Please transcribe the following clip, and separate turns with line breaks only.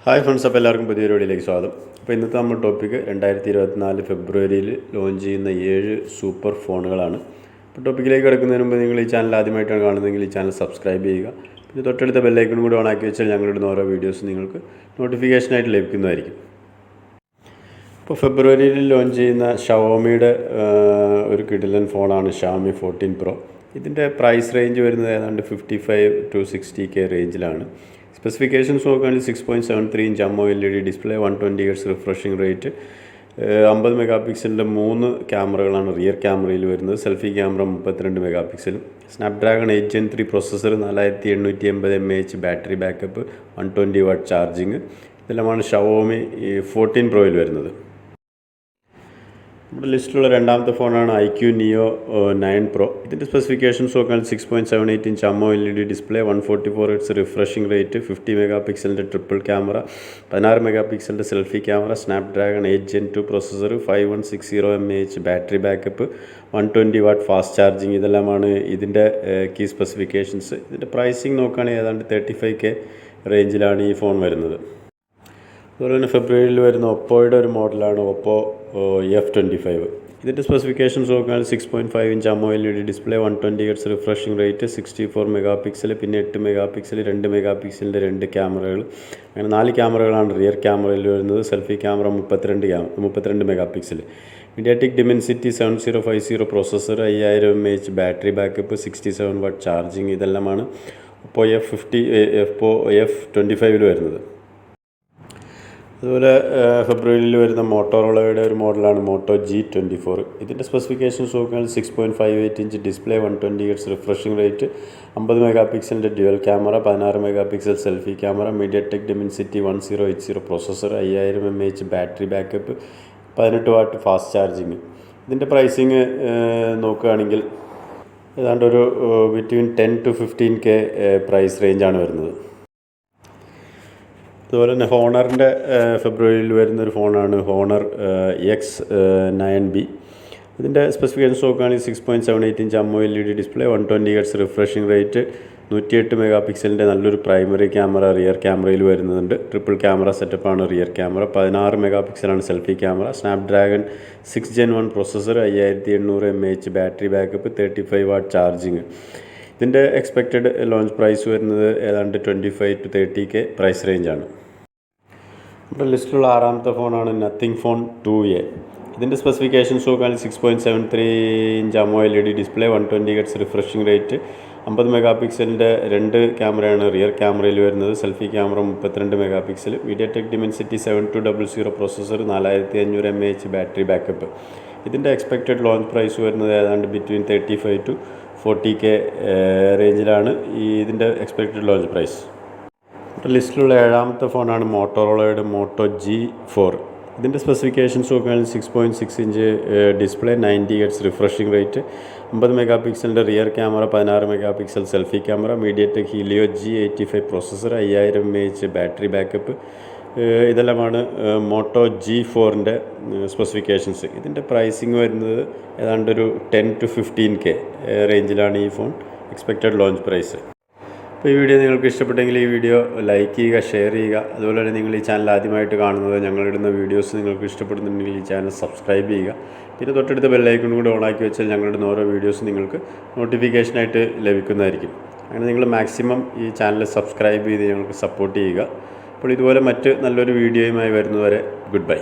Hi friends, അപ്പോൾ എല്ലാവർക്കും പുതിയൊരു വീഡിയോയിലേക്ക് സ്വാഗതം. അപ്പോൾ ഇന്നത്തെ നമ്മുടെ ടോപ്പിക്ക് 2024 ഫെബ്രുവരിയിൽ ലോഞ്ച് ചെയ്യുന്ന 7 സൂപ്പർ ഫോണുകളാണ്. അപ്പോൾ ടോപ്പിക്കിലേക്ക് കിടക്കുന്നതിന് മുമ്പ് നിങ്ങൾ ഈ ചാനൽ ആദ്യമായിട്ടാണ് കാണുന്നതെങ്കിൽ ഈ ചാനൽ സബ്സ്ക്രൈബ് ചെയ്യുക. പിന്നെ തൊട്ടടുത്ത ബെല്ലൈക്കണും കൂടി ഓണാക്കി വെച്ചാൽ ഞങ്ങളുടെ ഓരോ വീഡിയോസ് നിങ്ങൾക്ക് നോട്ടിഫിക്കേഷനായിട്ട് ലഭിക്കുന്നതായിരിക്കും. ഇപ്പോൾ ഫെബ്രുവരിയിൽ ലോഞ്ച് ചെയ്യുന്ന ഷവോമിയുടെ ഒരു കിടിലൻ ഫോണാണ് ഷവോമി 14 Pro. ഇതിൻ്റെ പ്രൈസ് റേഞ്ച് വരുന്നത് ഏതാണ്ട് 55 to 60K റേഞ്ചിലാണ്. സ്പെസിഫിക്കേഷൻസ് നോക്കുകയാണെങ്കിൽ 6.73 inch AMOLED display, 120 Hz refreshing rate, 50 mega പിക്സലിൻ്റെ 3 ക്യാമറകളാണ് റിയർ ക്യാമറയിൽ വരുന്നത്. സെൽഫി ക്യാമറ 32 മെഗാ പിക്സലും, Snapdragon 8 Gen 3 processor, 4880 mAh battery backup, 120 watt charging, ഇതെല്ലാമാണ് ഷവോമി 14 Proയിൽ വരുന്നത്. നമ്മുടെ ലിസ്റ്റിലുള്ള രണ്ടാമത്തെ ഫോണാണ് IQ Neo 9 Pro. ഇതിൻ്റെ സ്പെസിഫിക്കേഷൻസ് നോക്കാൻ 6.78 inch AMOLED display, 144 Hz refreshing rate, 50 mega പിക്സലിൻ്റെ ട്രിപ്പിൾ ക്യാമറ, 16 മെഗാ പിക്സലിൻ്റെ selfie camera, Snapdragon 8 Gen 2 processor, 5160 mAh battery backup, 120 watt fast charging, ഇതെല്ലാമാണ് ഇതിൻ്റെ കീ സ്പെസിഫിക്കേഷൻസ്. ഇതിൻ്റെ പ്രൈസിങ് നോക്കുകയാണെങ്കിൽ ഏതാണ്ട് 35K റേഞ്ചിലാണ് ഈ ഫോൺ വരുന്നത്. അതുപോലെ തന്നെ ഫെബ്രുവരിയിൽ വരുന്ന ഒപ്പോയുടെ ഒരു മോഡലാണ് ഒപ്പോ F25. ഇതിൻ്റെ സ്പെസിഫിക്കേഷൻസ് നോക്കുകയാണെങ്കിൽ 6.5 inch AMOLED display, 120 Hz refreshing rate, 64 mega pixel, പിന്നെ 8 മെഗാ പിക്സൽ, 2 മെഗാ പിക്സലിൻ്റെ 2 ക്യാമറകൾ, അങ്ങനെ 4 ക്യാമറകളാണ് റിയർ ക്യാമറയിൽ വരുന്നത്. Selfie camera 32 mega pixel, MediaTek Dimensity 7050 processor, 5000 mAh battery backup, 67 what charging, ഇതെല്ലാമാണ് ഒപ്പോ F25 വരുന്നത്. അതുപോലെ ഫെബ്രുവരിയിൽ വരുന്ന മോട്ടോറോളയുടെ ഒരു മോഡലാണ് മോട്ടോ G24. ഇതിൻ്റെ സ്പെസിഫിക്കേഷൻസ് നോക്കുകയാണെങ്കിൽ 6.58 inch display, 120 Hz refreshing rate, 50 mega പിക്സലിൻ്റെ dual camera, 16 mega pixel selfie camera, MediaTek Dimensity 1080 processor, 5000 mAh battery backup, 18 watt fast charging. ഇതിൻ്റെ പ്രൈസിങ് നോക്കുകയാണെങ്കിൽ ഏതാണ്ട് ഒരു ബിറ്റ്വീൻ 10 to 15K പ്രൈസ് റേഞ്ചാണ് വരുന്നത്. അതുപോലെ തന്നെ ഹോണറിൻ്റെ ഫെബ്രുവരിയിൽ വരുന്നൊരു ഫോണാണ് ഹോണർ X9B. ഇതിൻ്റെ സ്പെസിഫിക്കേഷൻസ് നോക്കുകയാണെങ്കിൽ 6.78 inch AMOLED display, 120 Hz refreshing rate, 108 mega പിക്സലിൻ്റെ നല്ലൊരു പ്രൈമറി ക്യാമറ റിയർ ക്യാമറയിൽ വരുന്നുണ്ട്. ട്രിപ്പിൾ ക്യാമറ സെറ്റപ്പാണ് റിയർ ക്യാമറ, 16 മെഗാ പിക്സലാണ് selfie camera, Snapdragon 6 Gen 1 processor, 5800 mAh battery backup, 35 watt charging. ഇതിൻ്റെ എക്സ്പെക്റ്റഡ് ലോഞ്ച് പ്രൈസ് വരുന്നത് ഏതാണ്ട് 25 to 30K പ്രൈസ് റേഞ്ചാണ്. നമ്മുടെ ലിസ്റ്റിലുള്ള ആറാമത്തെ ഫോണാണ് നത്തിങ് ഫോൺ 2A. ഇതിൻ്റെ സ്പെസിഫിക്കേഷൻസ് നോക്കുകയാണെങ്കിൽ 6.73 inch AMOLED display, 120 Hz refreshing rate, 50 mega പിക്സലിൻ്റെ 2 ക്യാമറയാണ് റിയർ ക്യാമറയിൽ വരുന്നത്. Selfie camera 32 mega pixel, MediaTek Dimensity 7200 processor, 4500 mAh battery backup. ഇതിൻ്റെ എക്സ്പെക്റ്റഡ് ലോഞ്ച് പ്രൈസ് വരുന്നത് ഏതാണ്ട് ബിറ്റ്വീൻ 35 to 40K റേഞ്ചിലാണ് ഇതിൻ്റെ എക്സ്പെക്റ്റഡ് ലോഞ്ച് പ്രൈസ്. ലിസ്റ്റിലുള്ള ഏഴാമത്തെ ഫോണാണ് മോട്ടോറോളയുടെ മോട്ടോ G4. ഇതിൻ്റെ സ്പെസിഫിക്കേഷൻസ് നോക്കുകയാണെങ്കിൽ 6.6 inch display, 90 Hz refreshing rate, 50 mega പിക്സലിൻ്റെ rear camera, 16 mega pixel selfie camera, MediaTek Helio G85 processor, 5000 mAh battery backup, ഇതെല്ലാമാണ് മോട്ടോ G4ൻ്റെ സ്പെസിഫിക്കേഷൻസ്. ഇതിൻ്റെ പ്രൈസിങ് വരുന്നത് ഏതാണ്ടൊരു 10 to 15K റേഞ്ചിലാണ് ഈ ഫോൺ എക്സ്പെക്റ്റഡ് ലോഞ്ച് പ്രൈസ്. അപ്പോൾ ഈ വീഡിയോ നിങ്ങൾക്ക് ഇഷ്ടപ്പെട്ടെങ്കിൽ ഈ വീഡിയോ ലൈക്ക് ചെയ്യുക, ഷെയർ ചെയ്യുക. അതുപോലെ തന്നെ നിങ്ങൾ ഈ ചാനൽ ആദ്യമായിട്ട് കാണുന്നത്, ഞങ്ങളിടുന്ന വീഡിയോസ് നിങ്ങൾക്ക് ഇഷ്ടപ്പെടുന്നുണ്ടെങ്കിൽ ഈ ചാനൽ സബ്സ്ക്രൈബ് ചെയ്യുക. പിന്നെ തൊട്ടടുത്ത ബെല്ലൈക്കണും കൂടി ഓണാക്കി വെച്ചാൽ ഞങ്ങളിടുന്ന ഓരോ വീഡിയോസ് നിങ്ങൾക്ക് നോട്ടിഫിക്കേഷനായിട്ട് ലഭിക്കുന്നതായിരിക്കും. അങ്ങനെ നിങ്ങൾ മാക്സിമം ഈ ചാനൽ സബ്സ്ക്രൈബ് ചെയ്ത് ഞങ്ങൾക്ക് സപ്പോർട്ട് ചെയ്യുക. അപ്പോൾ ഇതുപോലെ മറ്റ് നല്ലൊരു വീഡിയോയുമായി വരുന്നവരെ ഗുഡ് ബൈ.